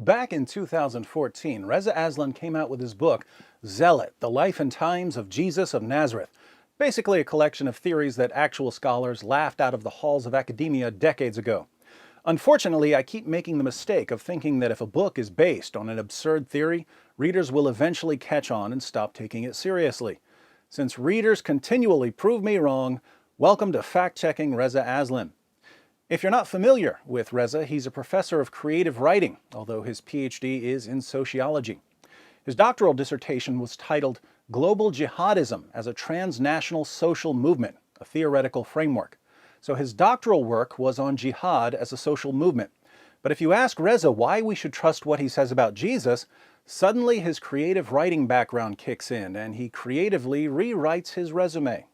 Back in 2014, Reza Aslan came out with his book, Zealot, The Life and Times of Jesus of Nazareth, basically a collection of theories that actual scholars laughed out of the halls of academia decades ago. Unfortunately, I keep making the mistake of thinking that if a book is based on an absurd theory, readers will eventually catch on and stop taking it seriously. Since readers continually prove me wrong, welcome to Fact-Checking Reza Aslan. If you're not familiar with Reza, he's a professor of creative writing, although his PhD is in sociology. His doctoral dissertation was titled Global Jihadism as a Transnational Social Movement, a Theoretical Framework. So his doctoral work was on jihad as a social movement. But if you ask Reza why we should trust what he says about Jesus, suddenly his creative writing background kicks in and he creatively rewrites his resume.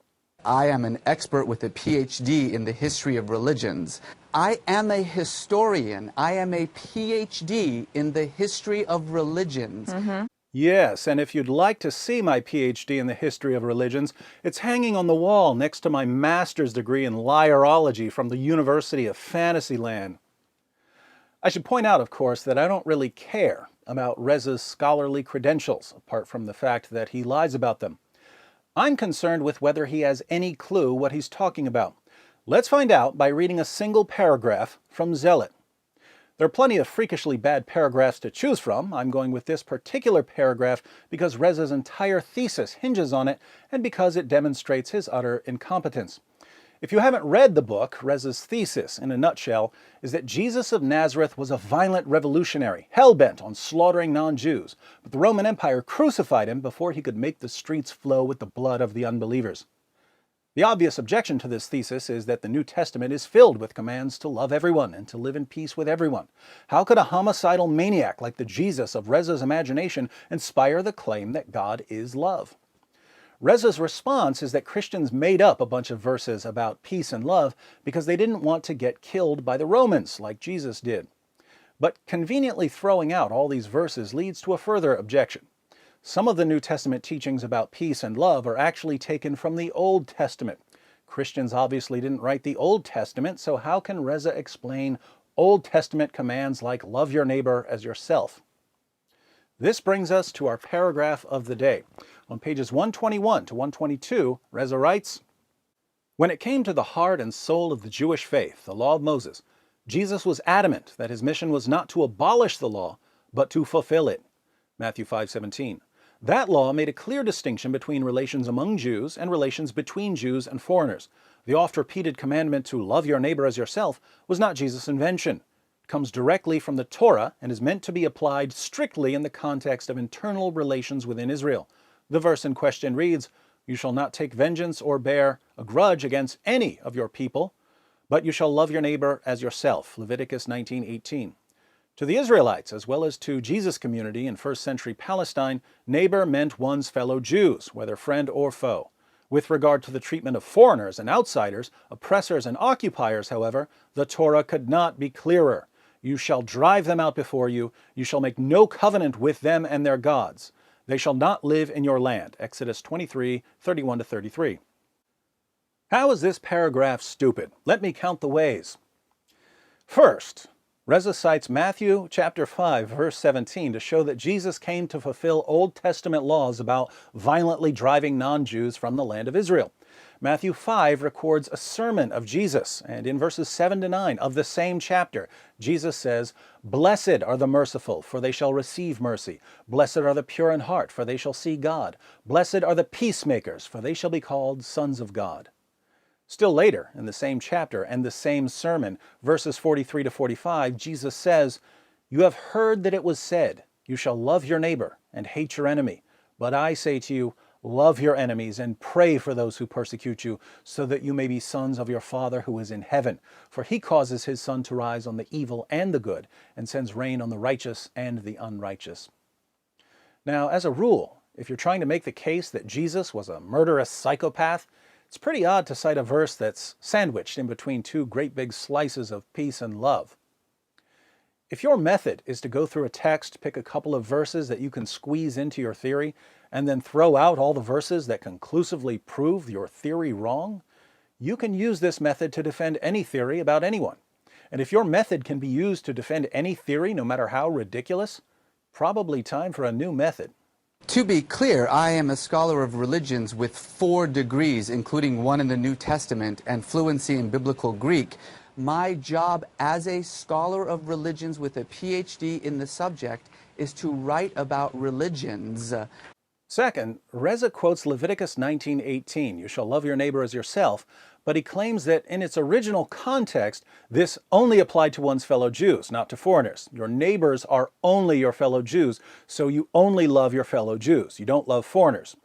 I am an expert with a PhD in the history of religions. I am a historian. I am a PhD in the history of religions. Yes, and if you'd like to see my PhD in the history of religions, it's hanging on the wall next to my master's degree in liarology from the University of Fantasyland. I should point out, of course, that I don't really care about Reza's scholarly credentials, apart from the fact that he lies about them. I'm concerned with whether he has any clue what he's talking about. Let's find out by reading a single paragraph from Zealot. There are plenty of freakishly bad paragraphs to choose from. I'm going with this particular paragraph because Reza's entire thesis hinges on it and because it demonstrates his utter incompetence. If you haven't read the book, Reza's thesis, in a nutshell, is that Jesus of Nazareth was a violent revolutionary, hell-bent on slaughtering non-Jews, but the Roman Empire crucified him before he could make the streets flow with the blood of the unbelievers. The obvious objection to this thesis is that the New Testament is filled with commands to love everyone and to live in peace with everyone. How could a homicidal maniac like the Jesus of Reza's imagination inspire the claim that God is love? Reza's response is that Christians made up a bunch of verses about peace and love because they didn't want to get killed by the Romans like Jesus did. But conveniently throwing out all these verses leads to a further objection. Some of the New Testament teachings about peace and love are actually taken from the Old Testament. Christians obviously didn't write the Old Testament, so how can Reza explain Old Testament commands like love your neighbor as yourself? This brings us to our paragraph of the day. On pages 121 to 122, Reza writes, "When it came to the heart and soul of the Jewish faith, the law of Moses, Jesus was adamant that his mission was not to abolish the law, but to fulfill it." Matthew 5:17. That law made a clear distinction between relations among Jews and relations between Jews and foreigners. The oft-repeated commandment to love your neighbor as yourself was not Jesus' invention. It comes directly from the Torah and is meant to be applied strictly in the context of internal relations within Israel. The verse in question reads, "You shall not take vengeance or bear a grudge against any of your people, but you shall love your neighbor as yourself." Leviticus 19:18. To the Israelites, as well as to Jesus' community in first century Palestine, neighbor meant one's fellow Jews, whether friend or foe. With regard to the treatment of foreigners and outsiders, oppressors and occupiers, however, the Torah could not be clearer. "You shall drive them out before you. You shall make no covenant with them and their gods. They shall not live in your land." Exodus 23:31-33. How is this paragraph stupid? Let me count the ways. First, Reza cites Matthew chapter 5, verse 17 to show that Jesus came to fulfill Old Testament laws about violently driving non-Jews from the land of Israel. Matthew 5 records a sermon of Jesus, and in verses 7 to 9 of the same chapter, Jesus says, "Blessed are the merciful, for they shall receive mercy. Blessed are the pure in heart, for they shall see God. Blessed are the peacemakers, for they shall be called sons of God." Still later, in the same chapter and the same sermon, verses 43 to 45, Jesus says, "You have heard that it was said, 'You shall love your neighbor and hate your enemy.' But I say to you, love your enemies and pray for those who persecute you, so that you may be sons of your Father who is in heaven. For he causes his sun to rise on the evil and the good, and sends rain on the righteous and the unrighteous." Now, as a rule, if you're trying to make the case that Jesus was a murderous psychopath, it's pretty odd to cite a verse that's sandwiched in between two great big slices of peace and love. If your method is to go through a text, pick a couple of verses that you can squeeze into your theory, and then throw out all the verses that conclusively prove your theory wrong, you can use this method to defend any theory about anyone. And if your method can be used to defend any theory, no matter how ridiculous, probably time for a new method. To be clear, I am a scholar of religions with 4 degrees, including one in the New Testament and fluency in Biblical Greek. My job as a scholar of religions with a PhD in the subject is to write about religions. Second, Reza quotes Leviticus 19:18, "You shall love your neighbor as yourself," but he claims that in its original context, this only applied to one's fellow Jews, not to foreigners. Your neighbors are only your fellow Jews, so you only love your fellow Jews. You don't love foreigners.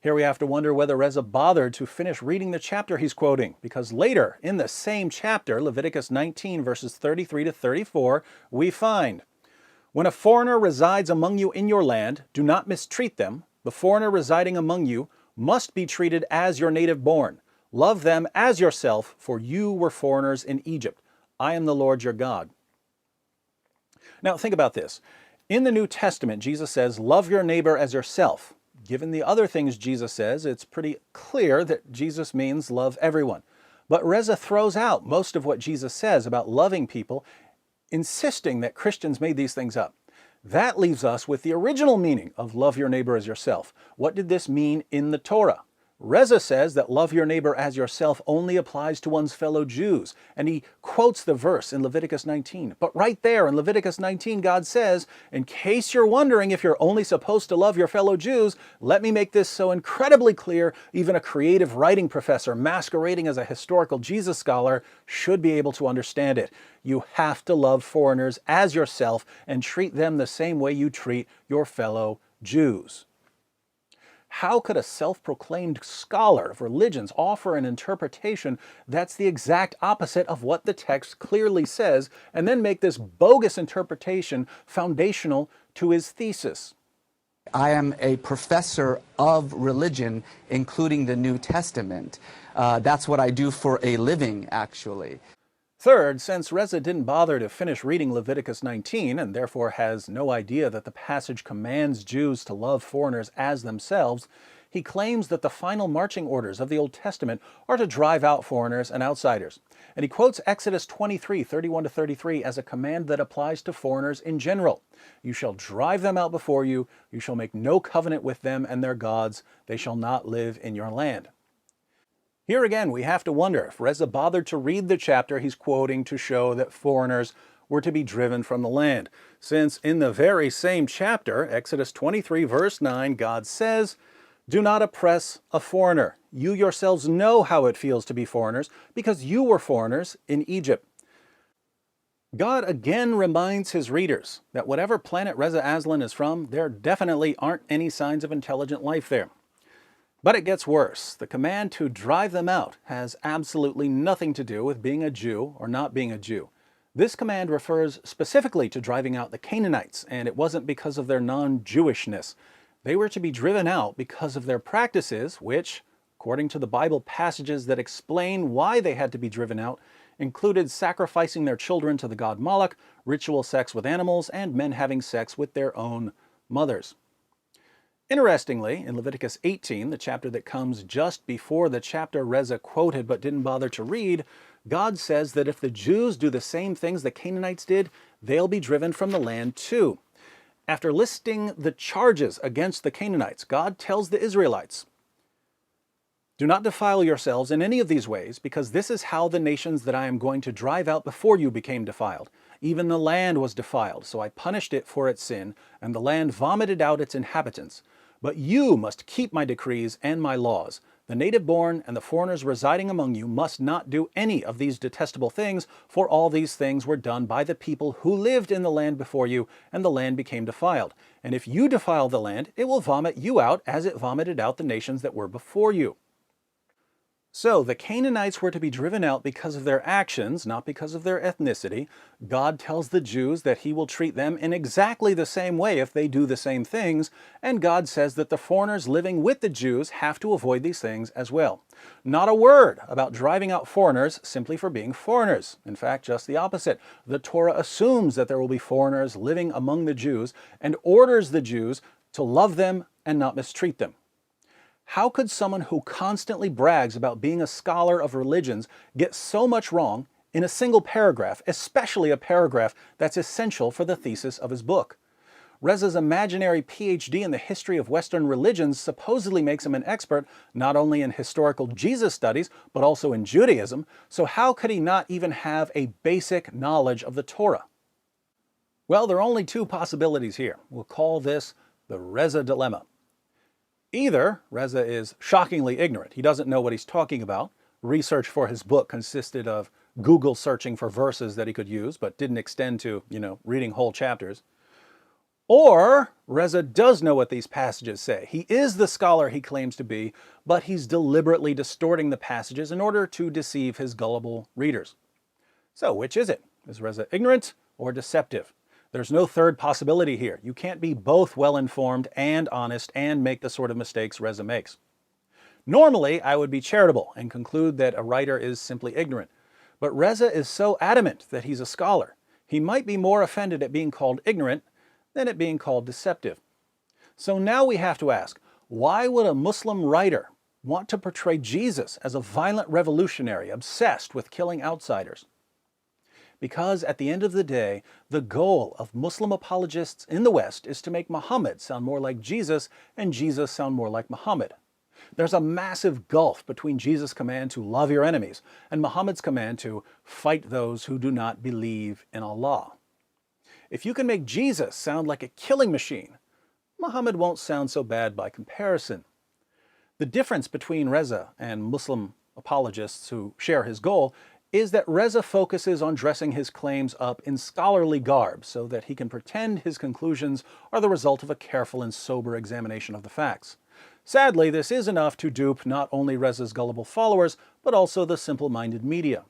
Here we have to wonder whether Reza bothered to finish reading the chapter he's quoting, because later in the same chapter, Leviticus 19 verses 33 to 34, we find, "When a foreigner resides among you in your land, do not mistreat them. The foreigner residing among you must be treated as your native born. Love them as yourself, for you were foreigners in Egypt. I am the Lord your God." Now think about this. In the New Testament, Jesus says, "Love your neighbor as yourself." Given the other things Jesus says, it's pretty clear that Jesus means love everyone. But Reza throws out most of what Jesus says about loving people, insisting that Christians made these things up. That leaves us with the original meaning of love your neighbor as yourself. What did this mean in the Torah? Reza says that love your neighbor as yourself only applies to one's fellow Jews, and he quotes the verse in Leviticus 19. But right there in Leviticus 19, God says, in case you're wondering if you're only supposed to love your fellow Jews, let me make this so incredibly clear, even a creative writing professor masquerading as a historical Jesus scholar should be able to understand it. You have to love foreigners as yourself and treat them the same way you treat your fellow Jews. How could a self-proclaimed scholar of religions offer an interpretation that's the exact opposite of what the text clearly says, and then make this bogus interpretation foundational to his thesis? I am a professor of religion, including the New Testament. That's what I do for a living, actually. Third, since Reza didn't bother to finish reading Leviticus 19 and therefore has no idea that the passage commands Jews to love foreigners as themselves, he claims that the final marching orders of the Old Testament are to drive out foreigners and outsiders. And he quotes Exodus 23:31 to 33 as a command that applies to foreigners in general. "You shall drive them out before you. You shall make no covenant with them and their gods. They shall not live in your land." Here again, we have to wonder if Reza bothered to read the chapter he's quoting to show that foreigners were to be driven from the land, since in the very same chapter, Exodus 23 verse 9, God says, "Do not oppress a foreigner. You yourselves know how it feels to be foreigners, because you were foreigners in Egypt." God again reminds his readers that whatever planet Reza Aslan is from, there definitely aren't any signs of intelligent life there. But it gets worse. The command to drive them out has absolutely nothing to do with being a Jew or not being a Jew. This command refers specifically to driving out the Canaanites, and it wasn't because of their non-Jewishness. They were to be driven out because of their practices, which, according to the Bible passages that explain why they had to be driven out, included sacrificing their children to the god Moloch, ritual sex with animals, and men having sex with their own mothers. Interestingly, in Leviticus 18, the chapter that comes just before the chapter Reza quoted but didn't bother to read, God says that if the Jews do the same things the Canaanites did, they'll be driven from the land too. After listing the charges against the Canaanites, God tells the Israelites, "Do not defile yourselves in any of these ways, because this is how the nations that I am going to drive out before you became defiled. Even the land was defiled, so I punished it for its sin, and the land vomited out its inhabitants. But you must keep my decrees and my laws. The native-born and the foreigners residing among you must not do any of these detestable things, for all these things were done by the people who lived in the land before you, and the land became defiled. And if you defile the land, it will vomit you out as it vomited out the nations that were before you." So the Canaanites were to be driven out because of their actions, not because of their ethnicity. God tells the Jews that he will treat them in exactly the same way if they do the same things, and God says that the foreigners living with the Jews have to avoid these things as well. Not a word about driving out foreigners simply for being foreigners. In fact, just the opposite. The Torah assumes that there will be foreigners living among the Jews and orders the Jews to love them and not mistreat them. How could someone who constantly brags about being a scholar of religions get so much wrong in a single paragraph, especially a paragraph that's essential for the thesis of his book. Reza's imaginary PhD in the history of Western religions supposedly makes him an expert not only in historical Jesus studies, but also in Judaism, so how could he not even have a basic knowledge of the Torah? Well, there are only two possibilities here. We'll call this the Reza dilemma. Either Reza is shockingly ignorant. He doesn't know what he's talking about. Research for his book consisted of Google searching for verses that he could use, but didn't extend to, reading whole chapters. Or Reza does know what these passages say. He is the scholar he claims to be, but he's deliberately distorting the passages in order to deceive his gullible readers. So which is it? Is Reza ignorant or deceptive? There's no third possibility here. You can't be both well-informed and honest and make the sort of mistakes Reza makes. Normally, I would be charitable and conclude that a writer is simply ignorant. But Reza is so adamant that he's a scholar. He might be more offended at being called ignorant than it being called deceptive. So now we have to ask, why would a Muslim writer want to portray Jesus as a violent revolutionary obsessed with killing outsiders? Because at the end of the day, the goal of Muslim apologists in the West is to make Muhammad sound more like Jesus and Jesus sound more like Muhammad. There's a massive gulf between Jesus' command to love your enemies and Muhammad's command to fight those who do not believe in Allah. If you can make Jesus sound like a killing machine, Muhammad won't sound so bad by comparison. The difference between Reza and Muslim apologists who share his goal is that Reza focuses on dressing his claims up in scholarly garb so that he can pretend his conclusions are the result of a careful and sober examination of the facts. Sadly, this is enough to dupe not only Reza's gullible followers, but also the simple-minded media.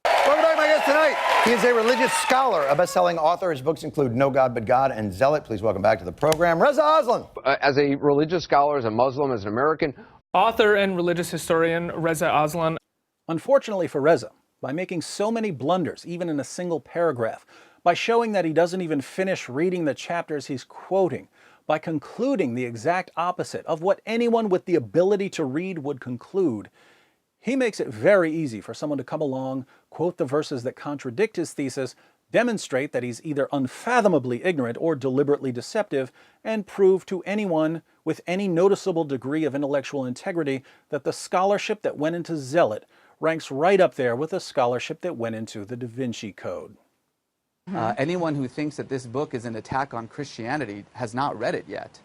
Welcome back, my guest tonight. He is a religious scholar, a best-selling author. His books include No God But God and Zealot. Please welcome back to the program, Reza Aslan. As a religious scholar, as a Muslim, as an American. Author and religious historian Reza Aslan. Unfortunately for Reza, by making so many blunders, even in a single paragraph, by showing that he doesn't even finish reading the chapters he's quoting, by concluding the exact opposite of what anyone with the ability to read would conclude, he makes it very easy for someone to come along, quote the verses that contradict his thesis, demonstrate that he's either unfathomably ignorant or deliberately deceptive, and prove to anyone with any noticeable degree of intellectual integrity that the scholarship that went into Zealot ranks right up there with the scholarship that went into the Da Vinci Code. Anyone who thinks that this book is an attack on Christianity has not read it yet.